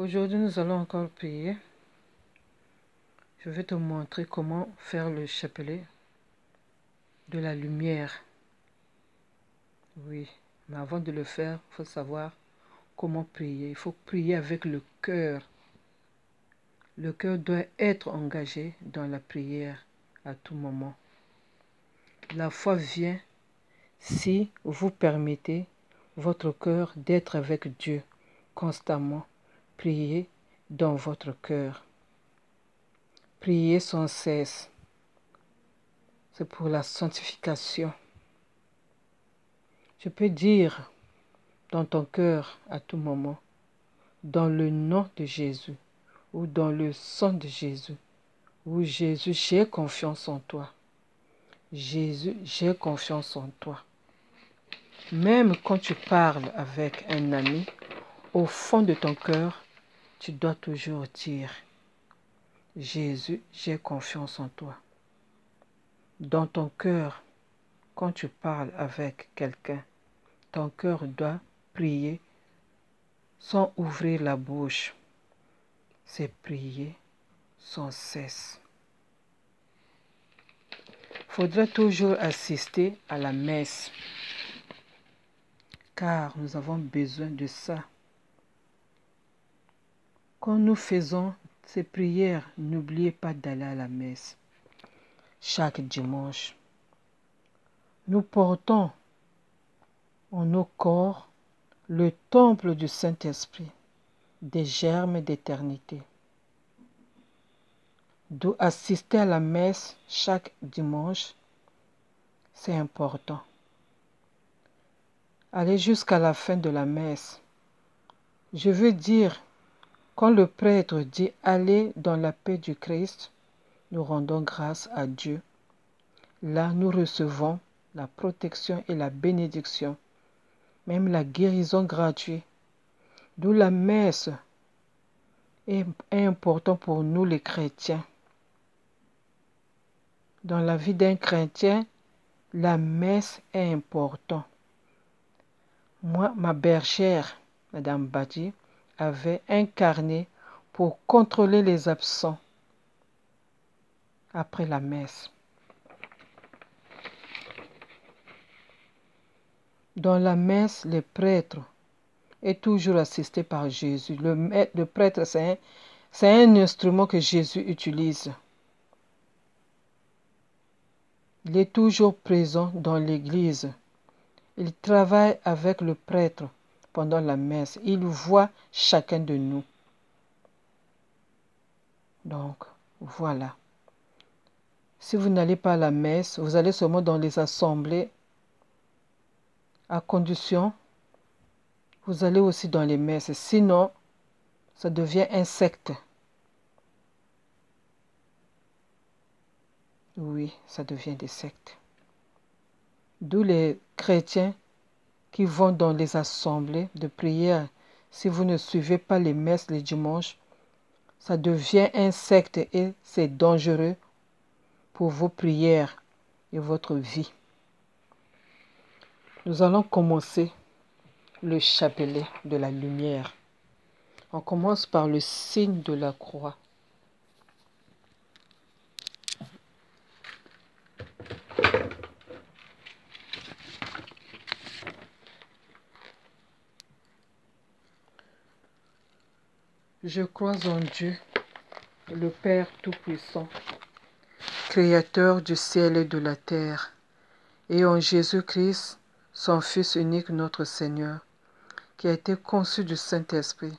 Aujourd'hui, nous allons encore prier. Je vais te montrer comment faire le chapelet de la lumière. Oui, mais avant de le faire, il faut savoir comment prier. Il faut prier avec le cœur. Le cœur doit être engagé dans la prière à tout moment. La foi vient si vous permettez votre cœur d'être avec Dieu constamment. Priez dans votre cœur. Priez sans cesse. C'est pour la sanctification. Tu peux dire dans ton cœur à tout moment, dans le nom de Jésus, ou dans le sang de Jésus, ou Jésus, j'ai confiance en toi. Jésus, j'ai confiance en toi. Même quand tu parles avec un ami, au fond de ton cœur, tu dois toujours dire, Jésus, j'ai confiance en toi. Dans ton cœur, quand tu parles avec quelqu'un, ton cœur doit prier sans ouvrir la bouche. C'est prier sans cesse. Il faudrait toujours assister à la messe, car nous avons besoin de ça. Quand nous faisons ces prières, n'oubliez pas d'aller à la messe chaque dimanche. Nous portons en nos corps le temple du Saint-Esprit, des germes d'éternité. D'où assister à la messe chaque dimanche, c'est important. Aller jusqu'à la fin de la messe. Je veux dire, quand le prêtre dit « Allez dans la paix du Christ », nous rendons grâce à Dieu. Là, nous recevons la protection et la bénédiction, même la guérison gratuite. D'où la messe est importante pour nous les chrétiens. Dans la vie d'un chrétien, la messe est importante. Moi, ma bergère, Madame Badi, avait un carnet pour contrôler les absents après la messe. Dans la messe, le prêtre est toujours assisté par Jésus. Le prêtre, c'est un instrument que Jésus utilise. Il est toujours présent dans l'église. Il travaille avec le prêtre pendant la messe. Il voit chacun de nous. Donc, voilà. Si vous n'allez pas à la messe, vous allez seulement dans les assemblées, à condition, vous allez aussi dans les messes. Sinon, ça devient un secte. Oui, ça devient des sectes. D'où les chrétiens qui vont dans les assemblées de prière. Si vous ne suivez pas les messes les dimanches, ça devient un secte et c'est dangereux pour vos prières et votre vie. Nous allons commencer le chapelet de la lumière. On commence par le signe de la croix. Je crois en Dieu, le Père Tout-Puissant, Créateur du ciel et de la terre, et en Jésus-Christ, son Fils unique, notre Seigneur, qui a été conçu du Saint-Esprit,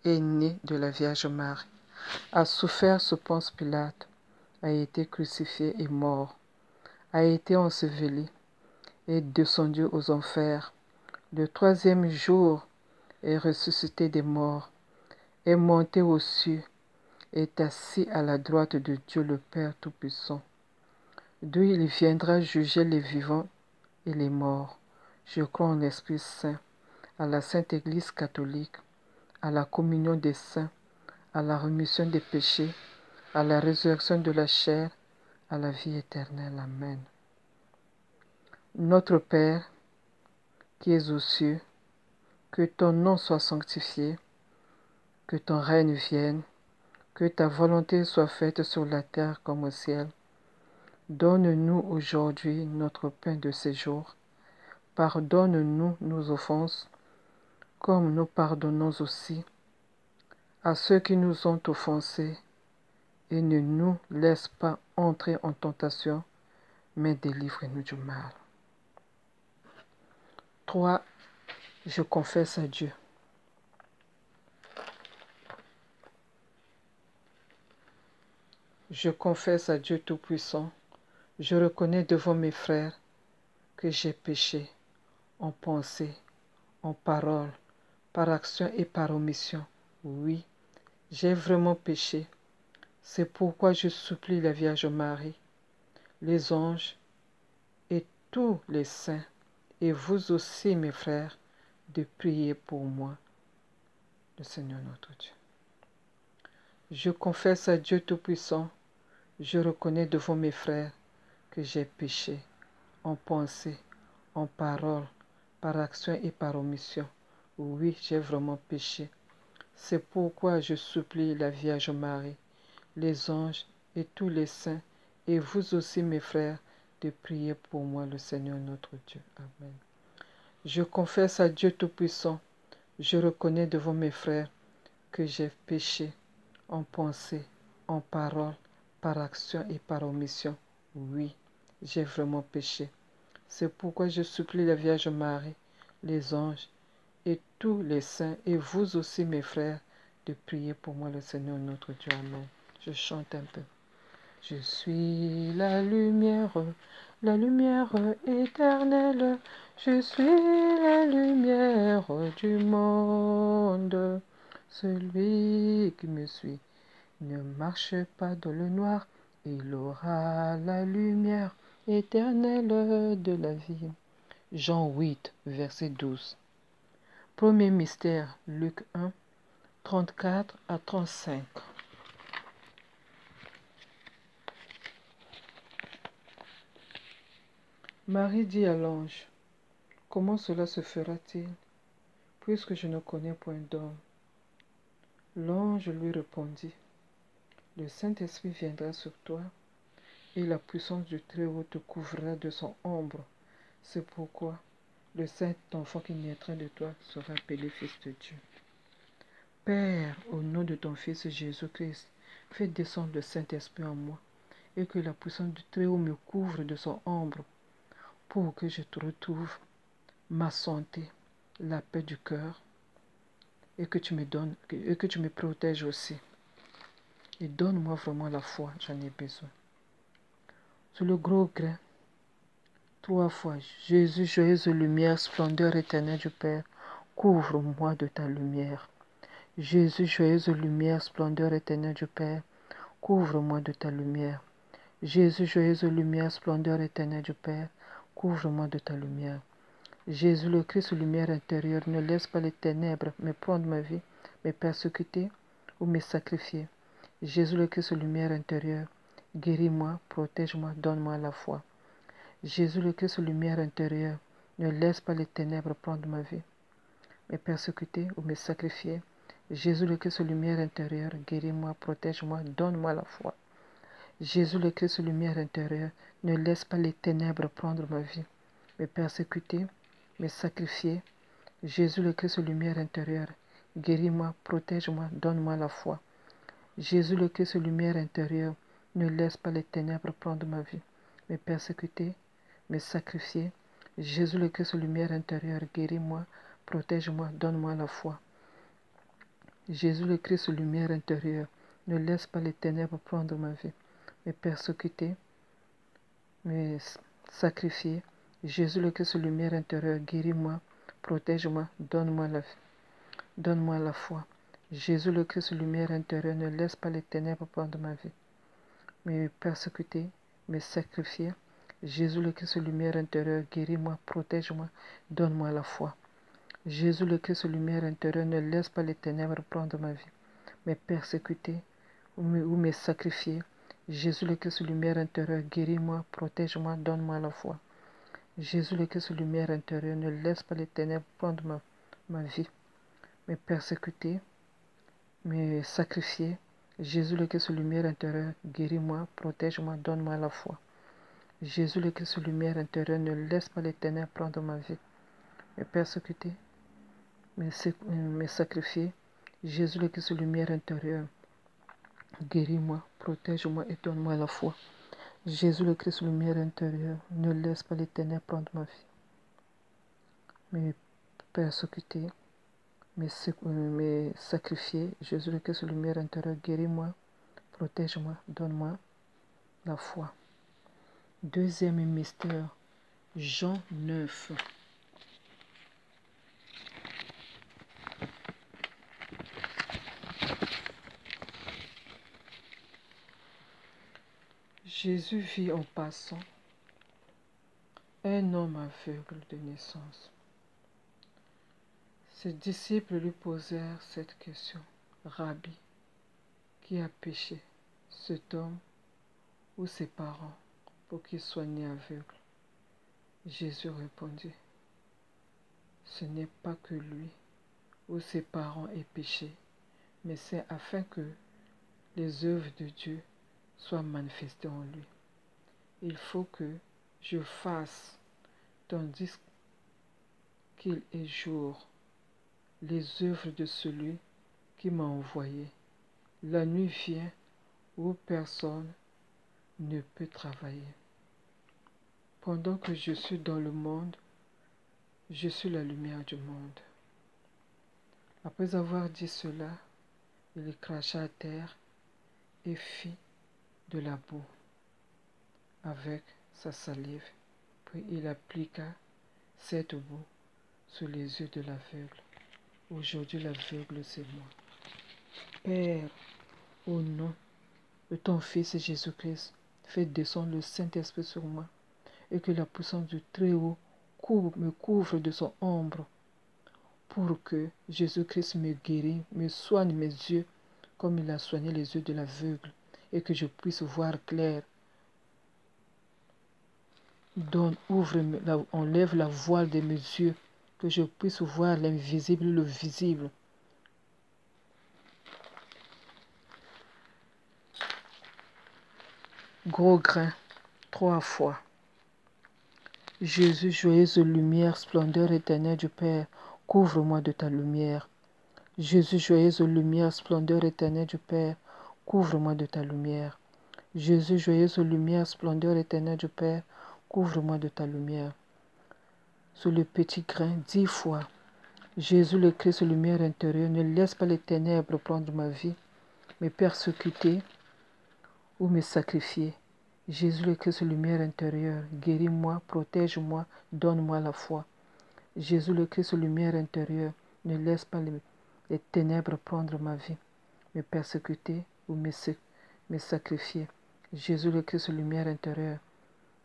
est né de la Vierge Marie, a souffert sous Ponce Pilate, a été crucifié et mort, a été enseveli, est descendu aux enfers. Le troisième jour est ressuscité des morts, est monté aux cieux, est assis à la droite de Dieu le Père Tout-Puissant, d'où il viendra juger les vivants et les morts. Je crois en l'Esprit Saint, à la Sainte Église catholique, à la communion des saints, à la rémission des péchés, à la résurrection de la chair, à la vie éternelle. Amen. Notre Père, qui es aux cieux, que ton nom soit sanctifié, que ton règne vienne, que ta volonté soit faite sur la terre comme au ciel. Donne-nous aujourd'hui notre pain de ce jour. Pardonne-nous nos offenses, comme nous pardonnons aussi à ceux qui nous ont offensés, et ne nous laisse pas entrer en tentation, mais délivre-nous du mal. 3. Je confesse à Dieu. Je confesse à Dieu Tout-Puissant. Je reconnais devant mes frères que j'ai péché en pensée, en parole, par action et par omission. Oui, j'ai vraiment péché. C'est pourquoi je supplie la Vierge Marie, les anges et tous les saints, et vous aussi mes frères, de prier pour moi, le Seigneur notre Dieu. Je confesse à Dieu Tout-Puissant, je reconnais devant mes frères que j'ai péché en pensée, en parole, par action et par omission. Oui, j'ai vraiment péché. C'est pourquoi je supplie la Vierge Marie, les anges et tous les saints, et vous aussi mes frères, de prier pour moi le Seigneur notre Dieu. Amen. Je confesse à Dieu Tout-Puissant, je reconnais devant mes frères que j'ai péché en pensée, en parole, par action et par omission. Oui, j'ai vraiment péché. C'est pourquoi je supplie la Vierge Marie, les anges et tous les saints, et vous aussi mes frères, de prier pour moi le Seigneur notre Dieu. Amen. Je chante un peu. Je suis la lumière éternelle, je suis la lumière du monde. Celui qui me suit ne marche pas dans le noir, il aura la lumière éternelle de la vie. Jean 8, verset 12. Premier mystère, Luc 1, 34 à 35. Marie dit à l'ange, « Comment cela se fera-t-il, puisque je ne connais point d'homme ?» L'ange lui répondit, « Le Saint-Esprit viendra sur toi, et la puissance du Très-Haut te couvrira de son ombre. C'est pourquoi le Saint-Enfant qui naîtra de toi sera appelé Fils de Dieu. Père, au nom de ton Fils Jésus-Christ, fais descendre le Saint-Esprit en moi, et que la puissance du Très-Haut me couvre de son ombre, pour que je te retrouve ma santé, la paix du cœur, et que tu me protèges aussi. Et donne-moi vraiment la foi, j'en ai besoin. » Sur le gros grain, 3 fois, Jésus, joyeuse lumière, splendeur éternelle du Père, couvre-moi de ta lumière. Jésus, joyeuse lumière, splendeur éternelle du Père, couvre-moi de ta lumière. Jésus, joyeuse lumière, splendeur éternelle du Père, couvre-moi de ta lumière. Jésus le Christ, lumière intérieure, ne laisse pas les ténèbres me prendre ma vie, me persécuter ou me sacrifier. Jésus le Christ, lumière intérieure, guéris-moi, protège-moi, donne-moi la foi. Jésus le Christ, lumière intérieure, ne laisse pas les ténèbres prendre ma vie, me persécuter ou me sacrifier. Jésus le Christ, lumière intérieure, guéris-moi, protège-moi, donne-moi la foi. Jésus le Christ, lumière intérieure, ne laisse pas les ténèbres prendre ma vie, me persécuter, me sacrifier. Jésus le Christ, lumière intérieure, guéris-moi, protège-moi, donne-moi la foi. Jésus le Christ, lumière intérieure, ne laisse pas les ténèbres prendre ma vie, me persécuter, me sacrifier. Jésus le Christ, lumière intérieure, guéris-moi, protège-moi, donne-moi la foi. Jésus le Christ, lumière intérieure, ne laisse pas les ténèbres prendre ma vie, me persécuter, me sacrifier. Jésus le Christ, lumière intérieure, guéris-moi, protège-moi, donne-moi la foi. Jésus le Christ, lumière intérieure, ne laisse pas les ténèbres prendre ma vie, me persécuter, me sacrifier. Jésus le Christ, lumière intérieure, guéris-moi, protège-moi, donne-moi la foi. Jésus le Christ, lumière intérieure, ne laisse pas les ténèbres prendre ma vie, me persécuter ou me sacrifier. Jésus le Christ, lumière intérieure, guéris-moi, protège-moi, donne-moi la foi. Jésus le Christ, lumière intérieure, ne laisse pas les ténèbres prendre ma vie, me persécuter, me sacrifier. Jésus le Christ, lumière intérieure, guéris-moi, protège-moi, donne-moi la foi. Jésus le Christ, lumière intérieure, ne laisse pas les ténèbres prendre ma vie, me persécuter, me sacrifier. Jésus le Christ, lumière intérieure, guéris-moi, protège-moi et donne-moi la foi. Jésus le Christ, lumière intérieure, ne laisse pas les ténèbres prendre ma vie, me persécuter, me sacrifier. Jésus le Christ, lumière intérieure, guéris-moi, protège-moi, donne-moi la foi. Deuxième mystère, Jean 9. Jésus vit en passant un homme aveugle de naissance. Ses disciples lui posèrent cette question. Rabbi, qui a péché, cet homme ou ses parents, pour qu'il soit né aveugle? Jésus répondit, ce n'est pas que lui ou ses parents aient péché, mais c'est afin que les œuvres de Dieu soient manifestées en lui. Il faut que je fasse, tandis qu'il est jour, les œuvres de celui qui m'a envoyé. La nuit vient où personne ne peut travailler. Pendant que je suis dans le monde, je suis la lumière du monde. Après avoir dit cela, il cracha à terre et fit de la boue avec sa salive. Puis il appliqua cette boue sur les yeux de l'aveugle. Aujourd'hui, l'aveugle, c'est moi. Père, au nom de ton Fils Jésus-Christ, fais descendre le Saint-Esprit sur moi et que la puissance du Très-Haut me couvre de son ombre pour que Jésus-Christ me guérisse, me soigne mes yeux comme il a soigné les yeux de l'aveugle et que je puisse voir clair. Enlève la voile de mes yeux, que je puisse voir l'invisible et le visible. Gros grain, 3 fois. Jésus, joyeuse lumière, splendeur éternelle du Père, couvre-moi de ta lumière. Jésus, joyeuse lumière, splendeur éternelle du Père, couvre-moi de ta lumière. Jésus, joyeuse lumière, splendeur éternelle du Père, couvre-moi de ta lumière. Sur le petit grain, 10 fois. Jésus le Christ, lumière intérieure, ne laisse pas les ténèbres prendre ma vie, me persécuter ou me sacrifier. Jésus le Christ, lumière intérieure, guéris-moi, protège-moi, donne-moi la foi. Jésus le Christ, lumière intérieure, ne laisse pas les ténèbres prendre ma vie, me persécuter ou me sacrifier. Jésus le Christ, lumière intérieure,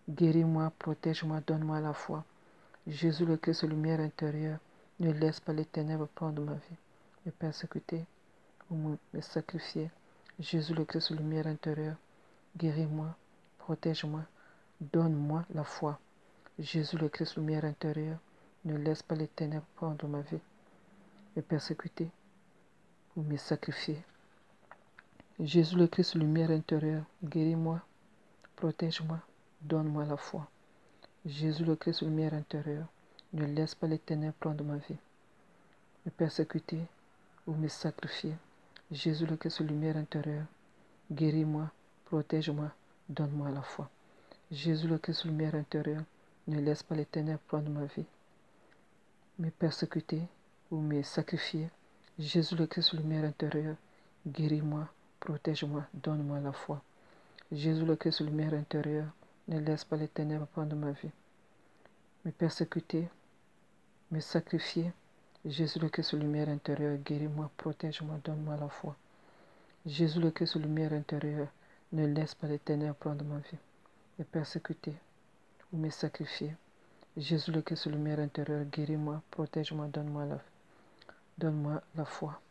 guéris-moi, protège-moi, donne-moi la foi. Jésus le Christ, lumière intérieure, ne laisse pas les ténèbres prendre ma vie, me persécuter ou me sacrifier. Jésus le Christ, lumière intérieure, guéris-moi, protège-moi, donne-moi la foi. Jésus le Christ, lumière intérieure, ne laisse pas les ténèbres prendre ma vie, me persécuter ou me sacrifier. Jésus le Christ, lumière intérieure, guéris-moi, protège-moi, donne-moi la foi. Jésus le Christ, lumière intérieure, ne laisse pas les ténèbres prendre ma vie, me persécuter ou me sacrifier. Jésus le Christ, lumière intérieure, guéris-moi, protège-moi, donne-moi la foi. Jésus le Christ, lumière intérieure, ne laisse pas les ténèbres prendre ma vie, me persécuter ou me sacrifier. Jésus le Christ, lumière intérieure, guéris-moi, protège-moi, donne-moi la foi. Jésus le Christ, lumière intérieure, ne laisse pas les ténèbres prendre ma vie, me persécuter, me sacrifier. Jésus le Christ, lumière intérieure, guéris-moi, protège-moi, donne-moi la foi. Jésus le Christ, lumière intérieure, ne laisse pas les ténèbres prendre ma vie, me persécuter ou me sacrifier. Jésus le Christ, lumière intérieure, guéris-moi, protège-moi, donne-moi la foi.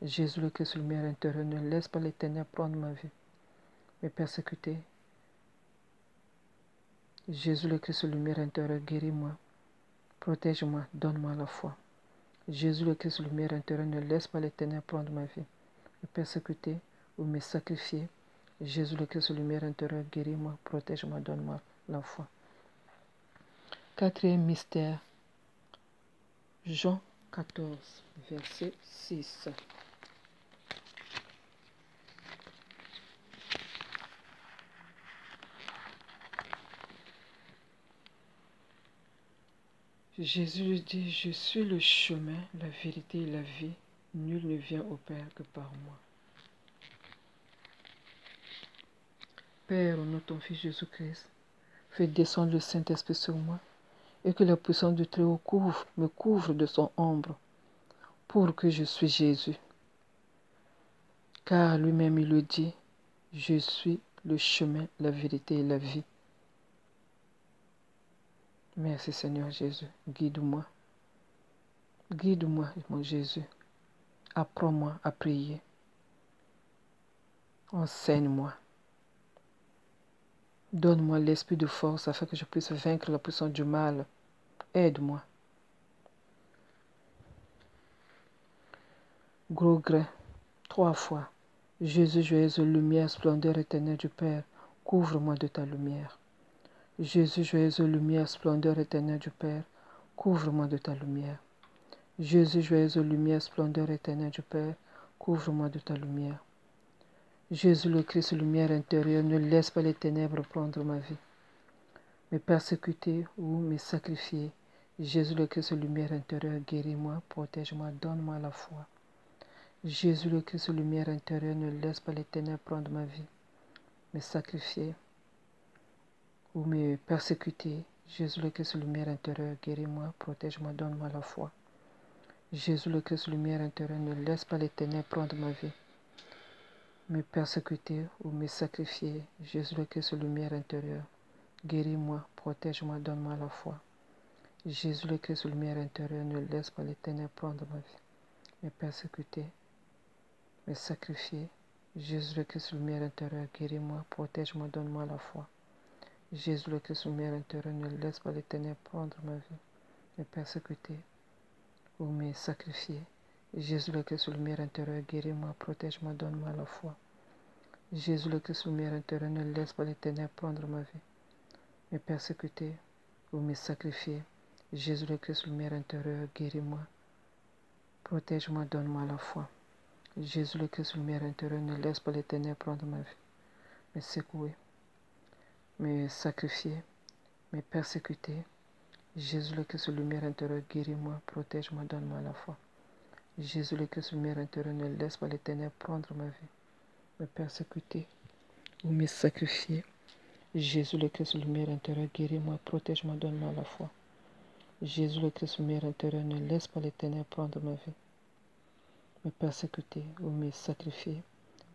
Jésus le Christ, lumière intérieure, ne laisse pas les ténèbres prendre ma vie, me persécuter. Jésus le Christ, lumière intérieure, guéris-moi, protège-moi, donne-moi la foi. Jésus le Christ, lumière intérieure, ne laisse pas les ténèbres prendre ma vie, me persécuter ou me sacrifier. Jésus le Christ, lumière intérieure, guéris-moi, protège-moi, donne-moi la foi. Quatrième mystère, Jean 14, verset 6. Jésus lui dit, je suis le chemin, la vérité et la vie. Nul ne vient au Père que par moi. Père, au nom de ton Fils Jésus-Christ, fais descendre le Saint-Esprit sur moi et que la puissance du Très-Haut me couvre de son ombre pour que je suis Jésus. Car lui-même il le dit, je suis le chemin, la vérité et la vie. Merci Seigneur Jésus, guide-moi. Guide-moi, mon Jésus. Apprends-moi à prier. Enseigne-moi. Donne-moi l'esprit de force afin que je puisse vaincre la puissance du mal. Aide-moi. Gros grain, 3 fois. Jésus, joyeuse lumière, splendeur éternelle du Père, couvre-moi de ta lumière. Jésus, joyeuse lumière, splendeur éternelle du Père, couvre-moi de ta lumière. Jésus, joyeuse lumière, splendeur éternelle du Père, couvre-moi de ta lumière. Jésus le Christ, lumière intérieure, ne laisse pas les ténèbres prendre ma vie. Me persécuter ou me sacrifier. Jésus le Christ, lumière intérieure, guéris-moi, protège-moi, donne-moi la foi. Jésus le Christ, lumière intérieure, ne laisse pas les ténèbres prendre ma vie. Me sacrifier ou me persécuter. Jésus le Christ, lumière intérieure, guéris-moi, protège-moi, donne-moi la foi. Jésus le Christ, lumière intérieure, ne laisse pas les ténèbres prendre ma vie. Me persécuter ou me sacrifier. Jésus le Christ, lumière intérieure, guéris-moi, protège-moi, donne-moi la foi. Jésus le Christ, lumière intérieure, ne laisse pas les ténèbres prendre ma vie. Me persécuter, me sacrifier. Jésus le Christ, lumière intérieure, guéris-moi, protège-moi, donne-moi la foi. Jésus le Christ, lumière intérieure, ne laisse pas les ténèbres prendre ma vie. Me persécuter ou me sacrifier. Jésus le Christ, lumière intérieure, guéris-moi, protège-moi, donne-moi la foi. Jésus le Christ, lumière intérieure, ne laisse pas les ténèbres prendre ma vie. Me persécuter ou me sacrifier. Jésus le Christ, lumière intérieure, guéris-moi, protège-moi, donne-moi la foi. Jésus le Christ, lumière intérieure, ne laisse pas les ténèbres prendre ma vie. Me secouer, me sacrifier, me persécuter. Jésus le Christ, lumière intérieure, guéris-moi, protège-moi, donne-moi la foi. Jésus le Christ, lumière intérieure, ne laisse pas les ténèbres prendre ma vie. Me persécuter ou me sacrifier. Jésus le Christ, lumière intérieure, guéris-moi, protège-moi, donne-moi la foi. Jésus le Christ, lumière intérieure, ne laisse pas les ténèbres prendre ma vie. Me persécuter ou me sacrifier.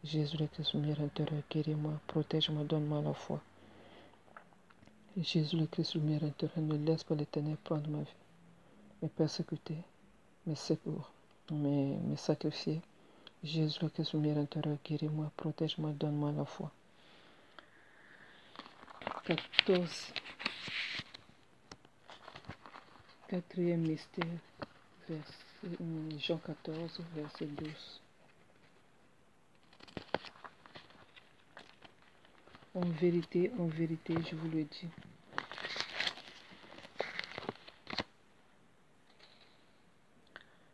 Jésus le Christ, lumière intérieure, guéris-moi, protège-moi, donne-moi la foi. Jésus le Christ, lumière intérieure, ne laisse pas les ténèbres prendre ma vie. Me persécuter, me secourir, me sacrifier. Jésus le Christ, lumière intérieure, guéris-moi, protège-moi, donne-moi la foi. 14. Quatrième mystère, Jean 14, verset 12. En vérité, je vous le dis,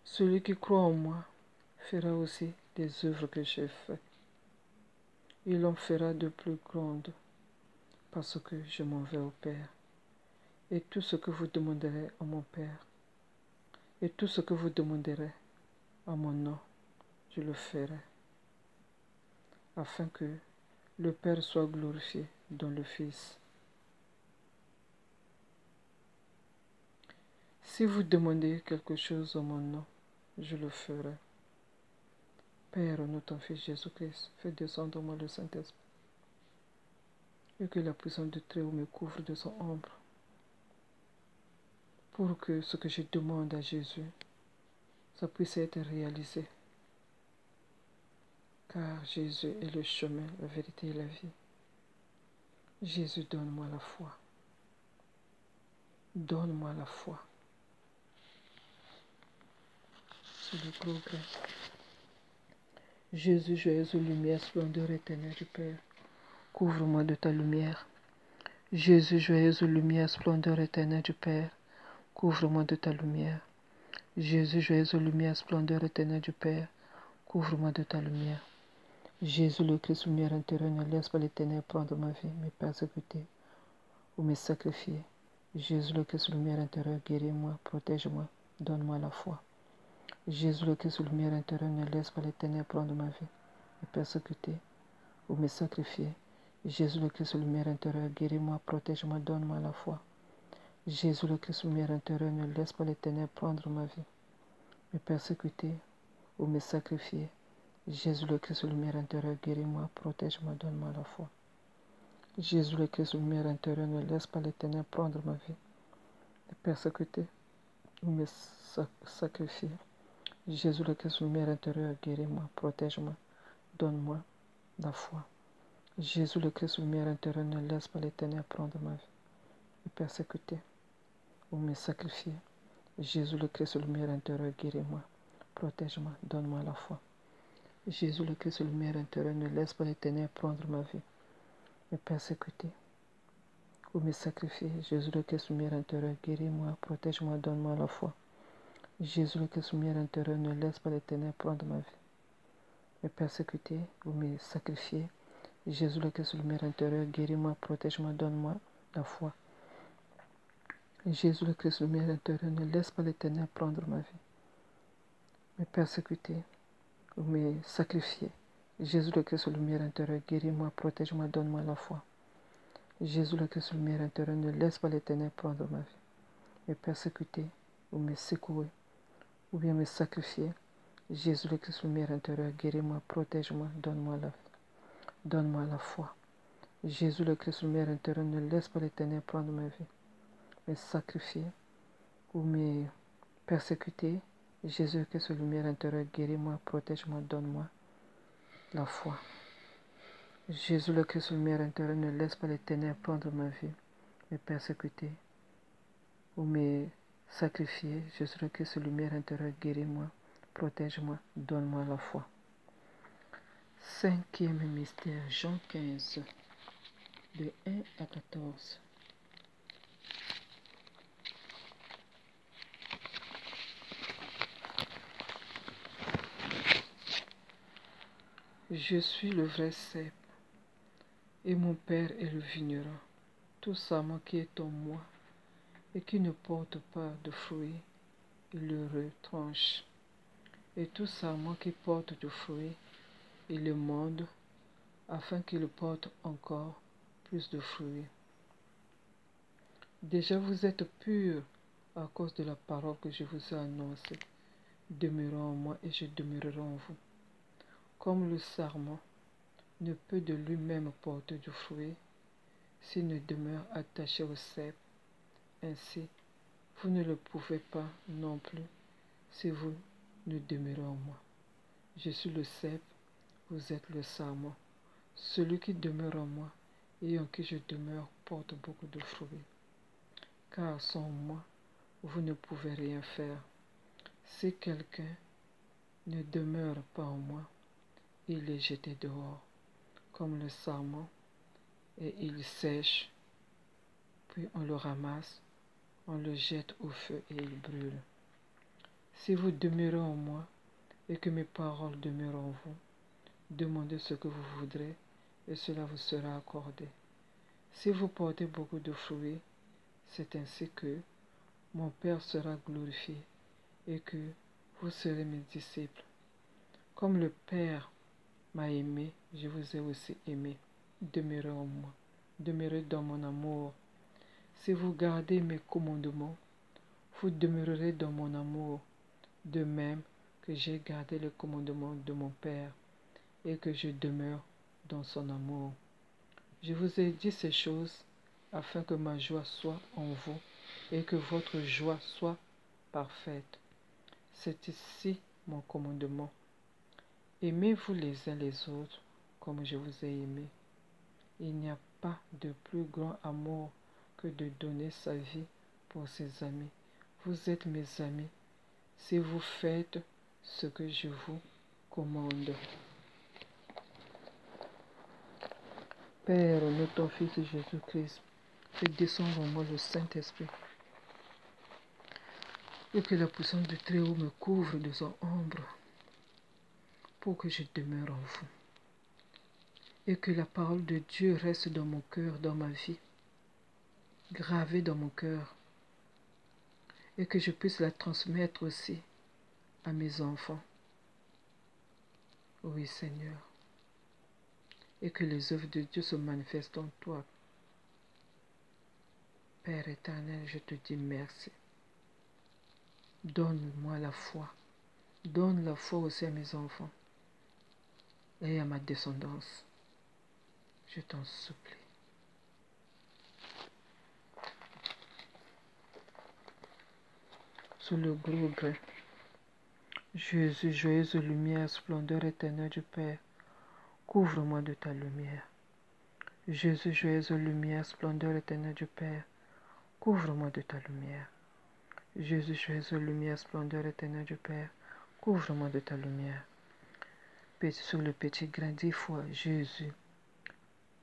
celui qui croit en moi fera aussi des œuvres que j'ai faites. Il en fera de plus grandes, parce que je m'en vais au Père. Et tout ce que vous demanderez à mon Père, et tout ce que vous demanderez à mon nom, je le ferai, afin que le Père soit glorifié dans le Fils. Si vous demandez quelque chose en mon nom, je le ferai. Père, en ton Fils Jésus-Christ, fais descendre en moi le Saint-Esprit, et que la puissance du Très-Haut me couvre de son ombre, pour que ce que je demande à Jésus, ça puisse être réalisé. Car Jésus est le chemin, la vérité et la vie. Jésus, donne-moi la foi. Donne-moi la foi. C'est le gros grain. Jésus, joyeuse lumière, splendeur éternelle du Père, couvre-moi de ta lumière. Jésus, joyeuse lumière, splendeur éternelle du Père, couvre-moi de ta lumière. Jésus, joyeuse lumière, splendeur éternelle du Père, couvre-moi de ta lumière. Jésus, le Christ, lumière intérieure, ne laisse pas les ténèbres prendre ma vie, me persécuter ou me sacrifier. Jésus, le Christ, lumière intérieure, guéris-moi, protège-moi, donne-moi la foi. Jésus, le Christ, lumière intérieure, ne laisse pas les ténèbres prendre ma vie, me persécuter ou me sacrifier. Jésus, le Christ, lumière intérieure, guéris-moi, protège-moi, donne-moi la foi. Jésus, le Christ, lumière intérieure, ne laisse pas les ténèbres prendre ma vie, me persécuter ou me sacrifier. Jésus, le Christ, lumière intérieure, guéris-moi, protège-moi, donne-moi la foi. Jésus, le Christ, lumière intérieure, ne laisse pas les ténèbres prendre ma vie, me persécuter ou me sacrifier. Jésus, le Christ, lumière intérieure, guéris-moi, protège-moi, donne-moi la foi. Jésus, le Christ, lumière intérieure, ne laisse pas les ténèbres prendre ma vie, me persécuter ou me sacrifier. Jésus, le Christ, lumière intérieure, guéris-moi, protège-moi, donne-moi la foi. Jésus, le Christ, lumière intérieure, ne laisse pas les ténèbres prendre ma vie, me persécuter ou me sacrifier. Jésus, le Christ, lumière intérieure, guéris-moi, protège-moi, donne-moi la foi. Jésus, le Christ, lumière intérieure, ne laisse pas les ténèbres prendre ma vie, me persécuter ou me sacrifier. Jésus, le Christ, lumière intérieure, guéris-moi, protège-moi, donne-moi la foi. Jésus, le Christ, lumière intérieure, ne laisse pas les ténèbres prendre ma vie, me persécuter ou me sacrifier. Jésus, le Christ, lumière intérieure, guéris-moi, protège-moi, donne-moi la foi. Jésus, le Christ, lumière intérieure, ne laisse pas les ténèbres prendre ma vie, me persécuter ou me secouer ou bien me sacrifier. Jésus, le Christ, lumière intérieure, guéris-moi, protège-moi, donne-moi la foi. Jésus, le Christ, lumière intérieure, ne laisse pas les ténèbres prendre ma vie, me sacrifier ou me persécuter. Jésus, le Christ, lumière intérieure, guéris-moi, protège-moi, donne-moi la foi. Jésus, le Christ, lumière intérieure, ne laisse pas les ténèbres prendre ma vie, me persécuter ou me sacrifier. Jésus, le Christ, lumière intérieure, guéris-moi, protège-moi, donne-moi la foi. Cinquième mystère, Jean 15, de 1 à 14. Je suis le vrai cep, et mon Père est le vigneron. Tout sarment qui est en moi et qui ne porte pas de fruits, il le retranche. Et tout sarment qui porte du fruit, il le monde, afin qu'il porte encore plus de fruits. Déjà vous êtes purs à cause de la parole que je vous ai annoncée. Demeurez en moi et je demeurerai en vous. Comme le sarment ne peut de lui-même porter du fruit s'il ne demeure attaché au cep, ainsi vous ne le pouvez pas non plus si vous ne demeurez en moi. Je suis le cep, vous êtes le sarment. Celui qui demeure en moi et en qui je demeure porte beaucoup de fruits. Car sans moi, vous ne pouvez rien faire. Si quelqu'un ne demeure pas en moi, il est jeté dehors, comme le sarment, et il sèche, puis on le ramasse, on le jette au feu et il brûle. Si vous demeurez en moi et que mes paroles demeurent en vous, demandez ce que vous voudrez et cela vous sera accordé. Si vous portez beaucoup de fruits, c'est ainsi que mon Père sera glorifié et que vous serez mes disciples. Comme le Père m'a aimé, je vous ai aussi aimé. Demeurez en moi, demeurez dans mon amour. Si vous gardez mes commandements, vous demeurerez dans mon amour, de même que j'ai gardé les commandements de mon Père et que je demeure dans son amour. Je vous ai dit ces choses afin que ma joie soit en vous et que votre joie soit parfaite. C'est ici mon commandement. Aimez-vous les uns les autres comme je vous ai aimé. Il n'y a pas de plus grand amour que de donner sa vie pour ses amis. Vous êtes mes amis si vous faites ce que je vous commande. Père, au nom de ton Fils Jésus-Christ, fais descendre en moi le Saint-Esprit, et que la puissance du Très-Haut me couvre de son ombre, pour que je demeure en vous, et que la parole de Dieu reste dans mon cœur, dans ma vie, gravée dans mon cœur, et que je puisse la transmettre aussi à mes enfants. Oui, Seigneur, et que les œuvres de Dieu se manifestent en toi. Père éternel, je te dis merci. Donne-moi la foi. Donne la foi aussi à mes enfants et à ma descendance. Je t'en supplie. Sous le gros grain, Jésus, joyeuse lumière, splendeur éternelle du Père, couvre-moi de ta lumière. Jésus, joyeuse lumière, splendeur éternelle du Père, couvre-moi de ta lumière. Jésus, joyeuse lumière, splendeur éternelle du Père, couvre-moi de ta lumière. Sur le petit grain, 10 fois, Jésus,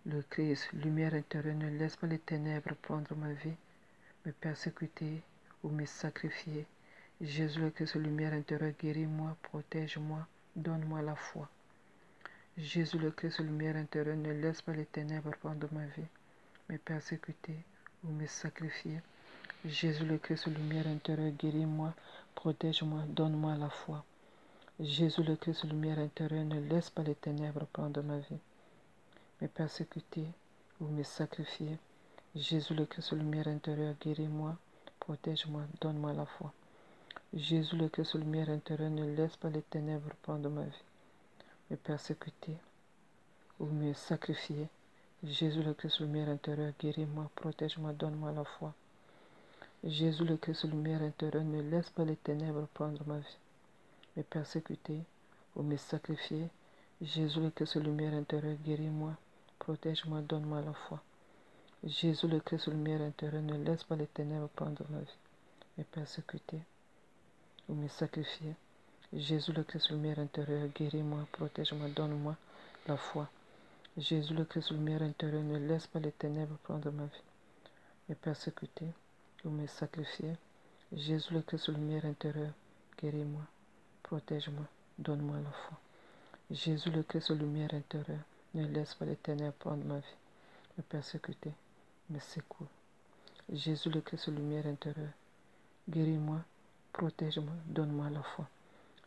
le Christ, lumière intérieure, ne laisse pas les ténèbres prendre ma vie, me persécuter ou me sacrifier. Jésus le Christ, lumière intérieure, guéris-moi, protège-moi, donne-moi la foi. Jésus le Christ, lumière intérieure, ne laisse pas les ténèbres prendre ma vie, me persécuter ou me sacrifier. Jésus le Christ, lumière intérieure, guéris-moi, protège-moi, donne-moi la foi. Jésus le Christ, lumière intérieure, ne laisse pas les ténèbres prendre ma vie, me persécuter ou me sacrifier. Jésus le Christ, lumière intérieure, guéris-moi, protège-moi, donne-moi la foi. Jésus le Christ, lumière intérieure, ne laisse pas les ténèbres prendre ma vie, me persécuter ou me sacrifier. Jésus le Christ, lumière intérieure, guéris-moi, protège-moi, donne-moi la foi. Jésus le Christ, lumière intérieure, ne laisse pas les ténèbres prendre ma vie, me persécuter ou me sacrifier. Jésus le Christ, lumière intérieure, guéris-moi, protège-moi, donne-moi la foi. Jésus le Christ, lumière intérieure, ne laisse pas les ténèbres prendre ma vie, me persécuter ou me sacrifier. Jésus le Christ, lumière intérieure, guéris-moi, protège-moi, donne-moi la foi. Jésus le Christ, lumière intérieure, ne laisse pas les ténèbres prendre ma vie, me persécuter ou me sacrifier. Jésus le Christ, lumière intérieure, guéris-moi, protège-moi, donne-moi la foi. Jésus le Christ, lumière intérieure, ne laisse pas les ténèbres prendre ma vie, me persécuter, me secoue. Jésus le Christ, lumière intérieure, guéris-moi, protège-moi, donne-moi la foi.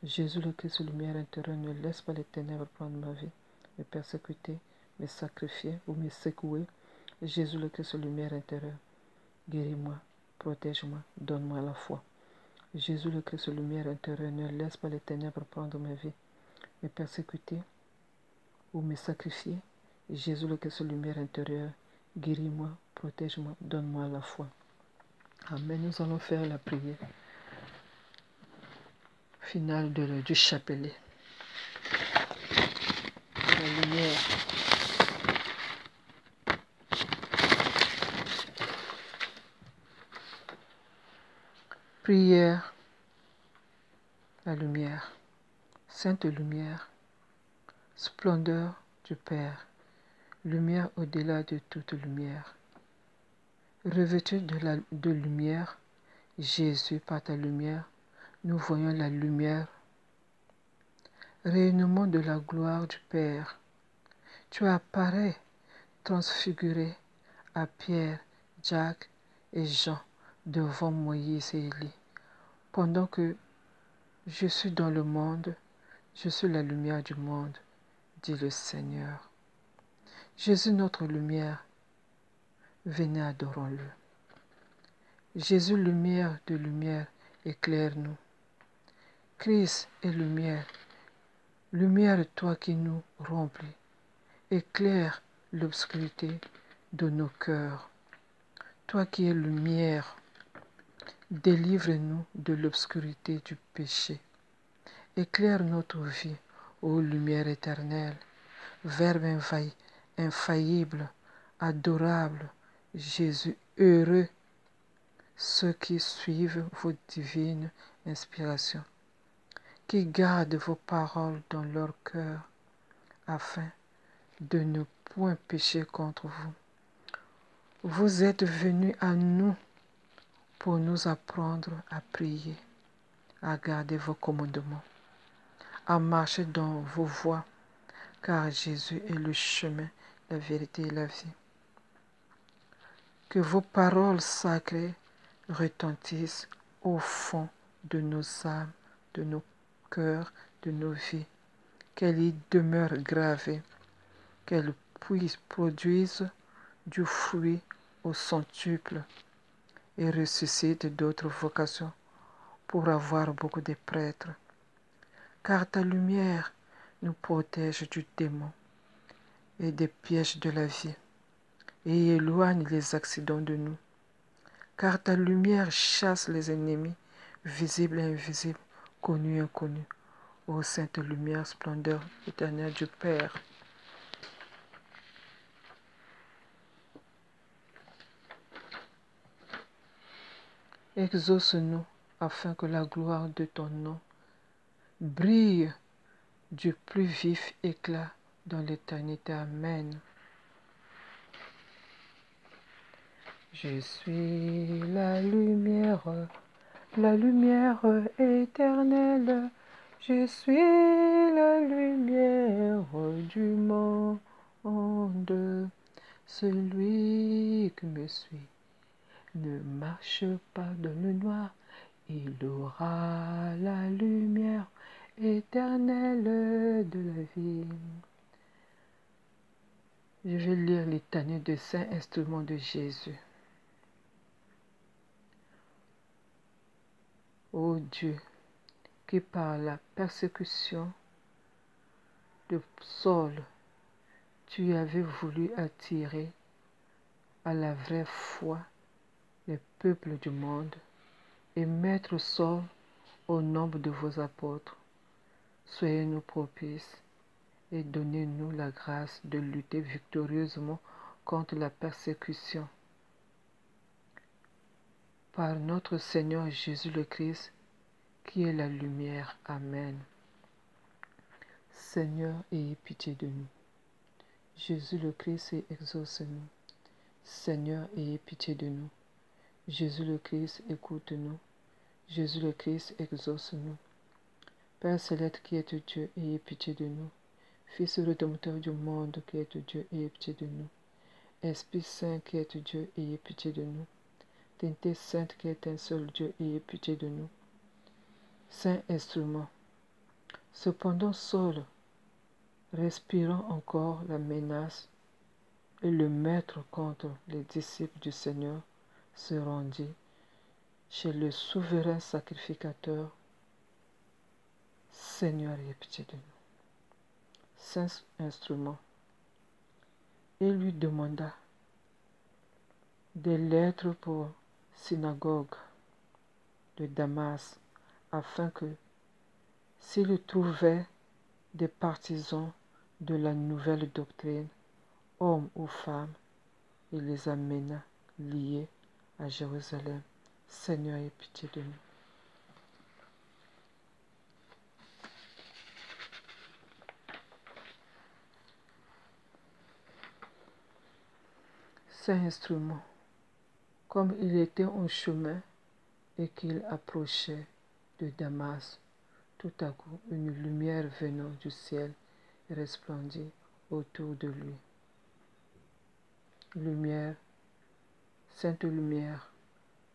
Jésus le Christ, lumière intérieure, ne laisse pas les ténèbres prendre ma vie, me persécuter, me sacrifier ou me secouer. Jésus le Christ, lumière intérieure, guéris-moi, protège-moi, donne-moi la foi. Jésus le Christ, lumière intérieure, ne laisse pas les ténèbres prendre ma vie, me persécuter ou me sacrifier. Jésus le Christ, lumière intérieure, guéris-moi, protège-moi, donne-moi la foi. Amen. Nous allons faire la prière finale du chapelet. La lumière. Prière. La lumière. Sainte lumière. Splendeur du Père. Lumière au-delà de toute lumière. Revêtu de lumière, Jésus, par ta lumière, nous voyons la lumière. Rayonnement de la gloire du Père. Tu apparais transfiguré à Pierre, Jacques et Jean devant Moïse et Élie. Pendant que je suis dans le monde, je suis la lumière du monde, dit le Seigneur. Jésus, notre lumière, venez adorons-le. Jésus, lumière de lumière, éclaire-nous. Christ est lumière, lumière toi qui nous remplis, éclaire l'obscurité de nos cœurs. Toi qui es lumière, délivre-nous de l'obscurité du péché. Éclaire notre vie, ô lumière éternelle, Verbe infaillible, adorable, Jésus, heureux ceux qui suivent vos divines inspirations, qui gardent vos paroles dans leur cœur, afin de ne point pécher contre vous. Vous êtes venus à nous pour nous apprendre à prier, à garder vos commandements, à marcher dans vos voies, car Jésus est le chemin, la vérité et la vie. Que vos paroles sacrées retentissent au fond de nos âmes, de nos cœurs, de nos vies, qu'elles y demeurent gravées, qu'elles puissent produire du fruit au centuple et ressuscitent d'autres vocations pour avoir beaucoup de prêtres. Car ta lumière nous protège du démon et des pièges de la vie et éloigne les accidents de nous. Car ta lumière chasse les ennemis, visibles et invisibles, connus et inconnus. Ô sainte lumière, splendeur éternelle du Père. Exauce-nous afin que la gloire de ton nom brille du plus vif éclat dans l'éternité. Amen. Je suis la lumière éternelle. Je suis la lumière du monde. Celui qui me suit ne marche pas dans le noir. Il aura la lumière éternelle de la vie. Je vais lire litanie de saint instrument de Jésus. Ô Dieu, qui par la persécution de Saul, tu avais voulu attirer à la vraie foi les peuples du monde et mettre Saul au nombre de vos apôtres. Soyez-nous propices et donnez-nous la grâce de lutter victorieusement contre la persécution. Par notre Seigneur Jésus le Christ, qui est la lumière. Amen. Seigneur, ayez pitié de nous. Jésus le Christ, exauce-nous. Seigneur, ayez pitié de nous. Jésus le Christ, écoute-nous. Jésus le Christ, exauce-nous. Père céleste qui est Dieu, ayez pitié de nous. Fils rédempteur du monde qui est Dieu, ayez pitié de nous. Esprit Saint qui est Dieu, ayez pitié de nous. Trinité Sainte qui est un seul Dieu, ayez pitié de nous. Saint instrument. Cependant Saul, respirant encore la menace, et le maître contre les disciples du Seigneur se rendit chez le souverain sacrificateur. Seigneur, ayez pitié de nous. Saint instrument. Il lui demanda des lettres pour synagogue de Damas, afin que, s'il trouvait des partisans de la nouvelle doctrine, hommes ou femmes, il les amena liés à Jérusalem. Seigneur, aie pitié de nous. Saint instrument, comme il était en chemin et qu'il approchait de Damas, tout à coup une lumière venant du ciel resplendit autour de lui. Lumière, sainte lumière,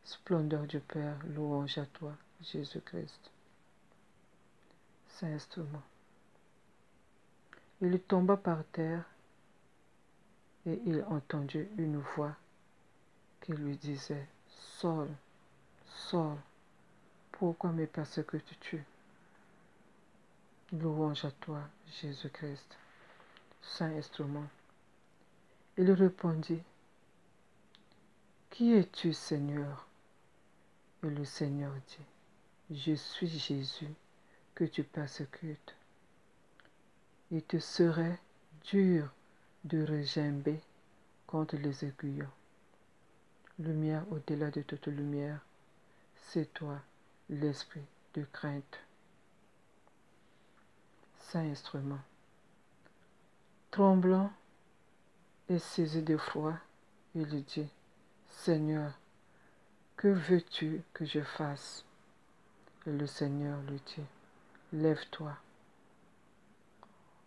splendeur du Père, louange à toi, Jésus-Christ. Saint instrument. Il tomba par terre et il entendit une voix qui lui disait: Saul, Saul, pourquoi me persécutes-tu? Louange à toi, Jésus-Christ. Saint instrument. Il répondit: Qui es-tu, Seigneur? Et le Seigneur dit: Je suis Jésus que tu persécutes. Il te serait dur de regimber contre les aiguillons. Lumière au-delà de toute lumière, c'est toi, l'esprit de crainte. Saint instrument. Tremblant et saisi d'effroi, il dit, Seigneur, que veux-tu que je fasse? Et le Seigneur lui dit, lève-toi,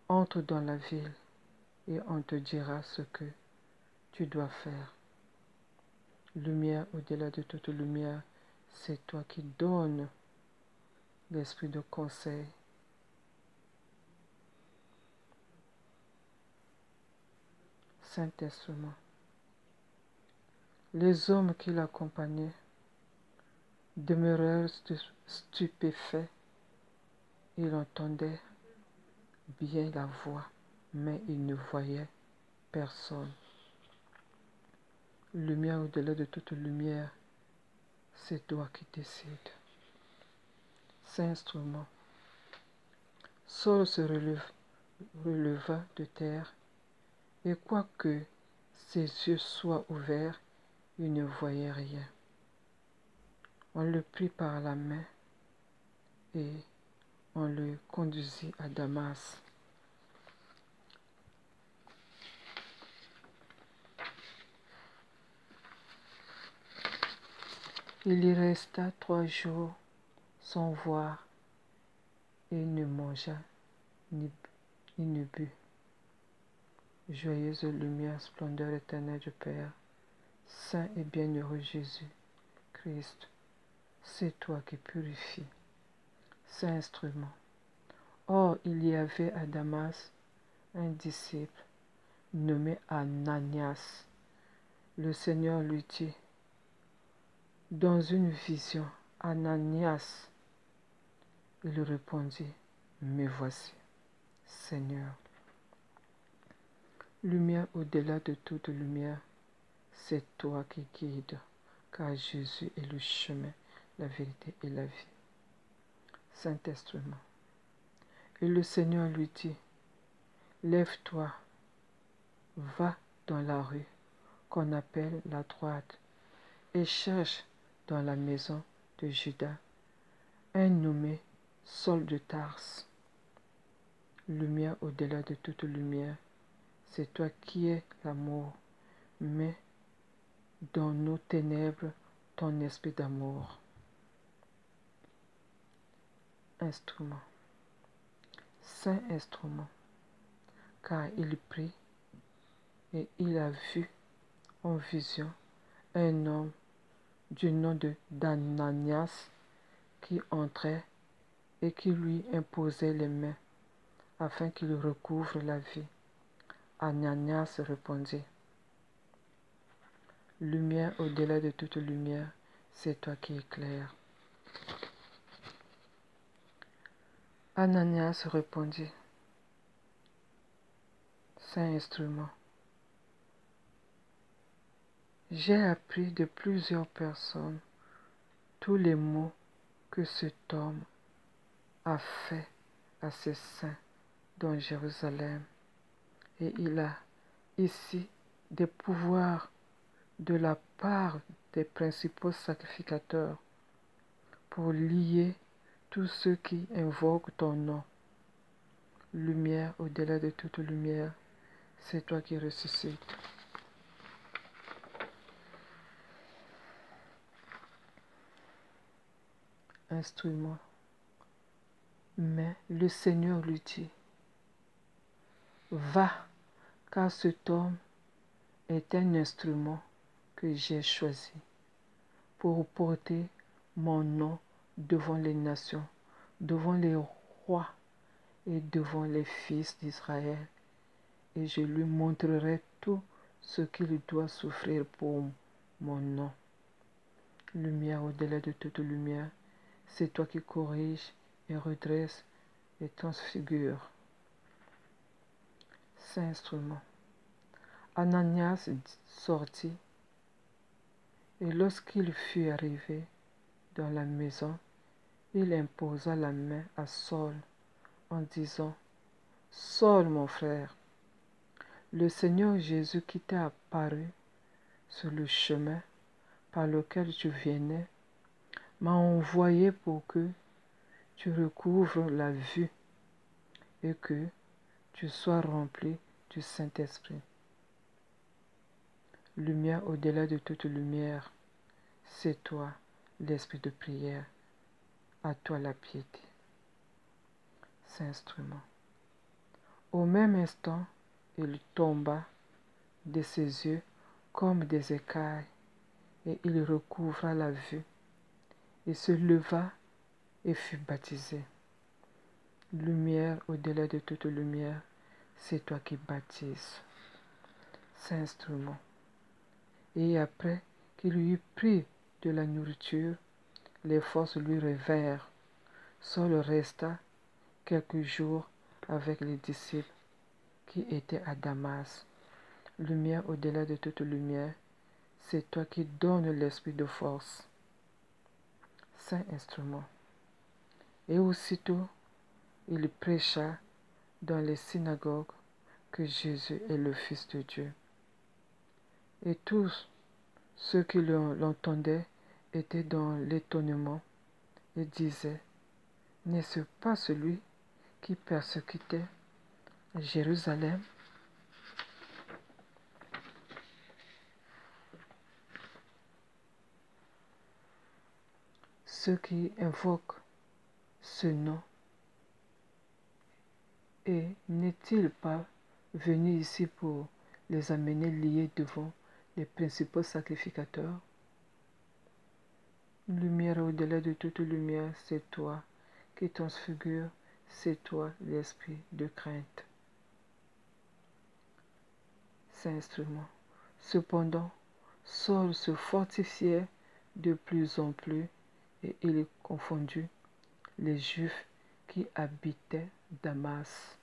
entre dans la ville et on te dira ce que tu dois faire. Lumière au-delà de toute lumière, c'est toi qui donnes l'esprit de conseil. Saint-Instrument. Les hommes qui l'accompagnaient demeurèrent stupéfaits. Ils entendaient bien la voix, mais ils ne voyaient personne. Lumière au-delà de toute lumière, c'est toi qui décides. Saint-Instrument. Saul se releva de terre, et quoique ses yeux soient ouverts, il ne voyait rien. On le prit par la main et on le conduisit à Damas. Il y resta 3 jours sans voir et ne mangea ni ne but. Joyeuse lumière, splendeur éternelle du Père, Saint et bienheureux Jésus-Christ, c'est toi qui purifies. Saint instrument. Or, il y avait à Damas un disciple nommé Ananias. Le Seigneur lui dit, dans une vision, Ananias. Il répondit, me voici, Seigneur. Lumière au-delà de toute lumière, c'est toi qui guides, car Jésus est le chemin, la vérité et la vie. Saint-Instrument. Et le Seigneur lui dit, lève-toi, va dans la rue qu'on appelle la droite, et cherche dans la maison de Judas un nommé Saul de Tarse. Lumière au-delà de toute lumière, c'est toi qui es l'amour, mais dans nos ténèbres, ton esprit d'amour. Instrument. Saint instrument, car il prit et il a vu en vision un homme du nom d'Ananias qui entrait et qui lui imposait les mains afin qu'il recouvre la vie. Ananias répondit, lumière au-delà de toute lumière, c'est toi qui éclaires. Ananias répondit, Saint instrument, j'ai appris de plusieurs personnes tous les maux que cet homme a fait à ses saints dans Jérusalem, et il a ici des pouvoirs de la part des principaux sacrificateurs pour lier tous ceux qui invoquent ton nom. Lumière au-delà de toute lumière, c'est toi qui ressuscites. Instrument. Mais le Seigneur lui dit, va, car cet homme est un instrument que j'ai choisi pour porter mon nom devant les nations, devant les rois et devant les fils d'Israël, et je lui montrerai tout ce qu'il doit souffrir pour mon nom. Lumière au-delà de toute lumière, c'est toi qui corriges et redresses et transfigures. Saint instrument. Ananias sortit, et lorsqu'il fut arrivé dans la maison, il imposa la main à Saul en disant, Saul mon frère, le Seigneur Jésus qui t'est apparu sur le chemin par lequel tu venais m'a envoyé pour que tu recouvres la vue et que tu sois rempli du Saint-Esprit. Lumière au-delà de toute lumière, c'est toi, l'esprit de prière, à toi la piété. Saint-Instrument. Au même instant, il tomba de ses yeux comme des écailles, et il recouvra la vue. Il se leva et fut baptisé. Lumière au-delà de toute lumière, c'est toi qui baptises. Saint-Instrument. Et après qu'il eut pris de la nourriture, les forces lui revinrent. Saul resta quelques jours avec les disciples qui étaient à Damas. Lumière au-delà de toute lumière, c'est toi qui donnes l'esprit de force. Saint-Instrument. Et aussitôt, il prêcha dans les synagogues que Jésus est le Fils de Dieu. Et tous ceux qui l'entendaient étaient dans l'étonnement et disaient, n'est-ce pas celui qui persécutait Jérusalem? Ceux qui invoquent ce nom, et n'est-il pas venu ici pour les amener liés devant les principaux sacrificateurs? Lumière au-delà de toute lumière, c'est toi qui transfigure, c'est toi l'esprit de crainte. Saint-Instrument. Cependant, Saul se fortifiait de plus en plus et il confondit les Juifs qui habitaient Damas,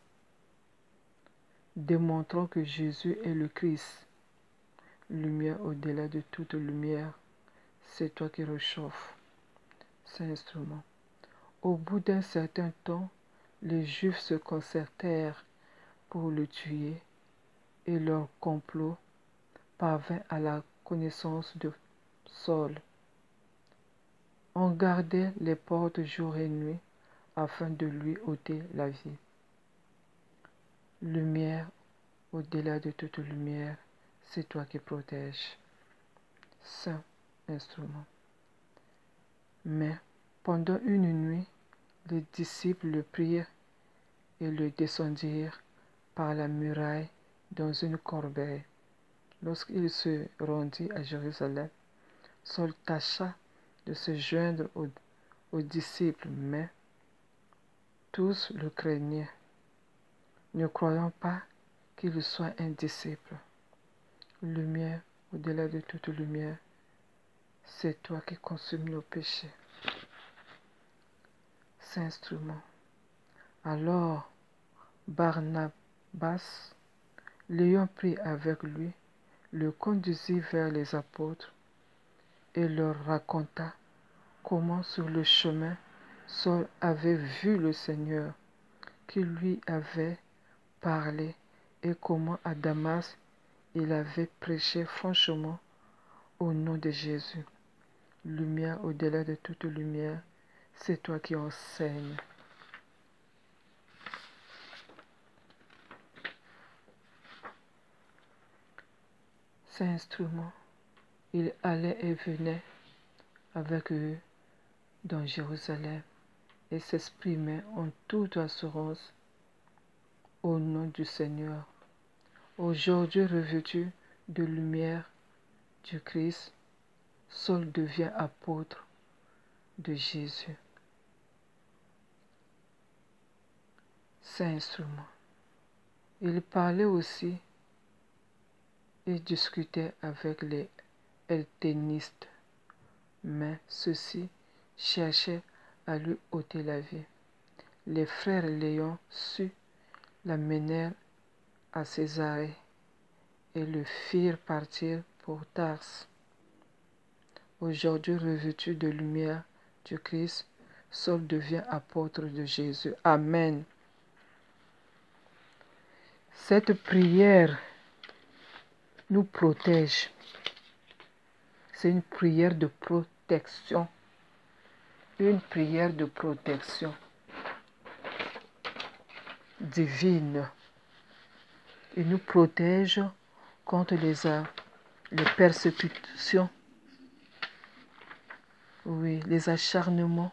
démontrant que Jésus est le Christ. Lumière au-delà de toute lumière, c'est toi qui réchauffes. Saint-Instrument. Au bout d'un certain temps, les Juifs se concertèrent pour le tuer et leur complot parvint à la connaissance de Saul. On gardait les portes jour et nuit afin de lui ôter la vie. Lumière au-delà de toute lumière, c'est toi qui protèges. Saint Instrument. Mais pendant une nuit, les disciples le prirent et le descendirent par la muraille dans une corbeille. Lorsqu'il se rendit à Jérusalem, Saul tâcha de se joindre aux disciples, mais tous le craignaient, ne croyant pas qu'il soit un disciple. Lumière au-delà de toute lumière, c'est toi qui consumes nos péchés. Saint-Instrument. Alors Barnabas, l'ayant pris avec lui, le conduisit vers les apôtres et leur raconta comment sur le chemin Saul avait vu le Seigneur qui lui avait parlé et comment à Damas il avait prêché franchement au nom de Jésus. Lumière au-delà de toute lumière, c'est toi qui enseignes. Saint-Instrument. Il allait et venait avec eux dans Jérusalem et s'exprimait en toute assurance au nom du Seigneur. Aujourd'hui revêtu de lumière du Christ, Saul devient apôtre de Jésus. Saint-Instrument. Il parlait aussi et discutait avec les helténistes, mais ceux-ci cherchaient à lui ôter la vie. Les frères l'ayant su, l'amenèrent à Césarée et le firent partir pour Tars. Aujourd'hui revêtu de lumière du Christ, Saul devient apôtre de Jésus. Amen. Cette prière nous protège. C'est une prière de protection. Une prière de protection divine. Il nous protège contre les persécutions, oui, les acharnements.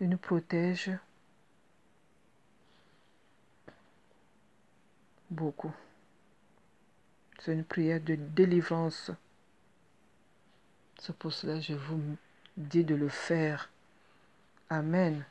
Il nous protège beaucoup. C'est une prière de délivrance. C'est pour cela que je vous dis de le faire. Amen.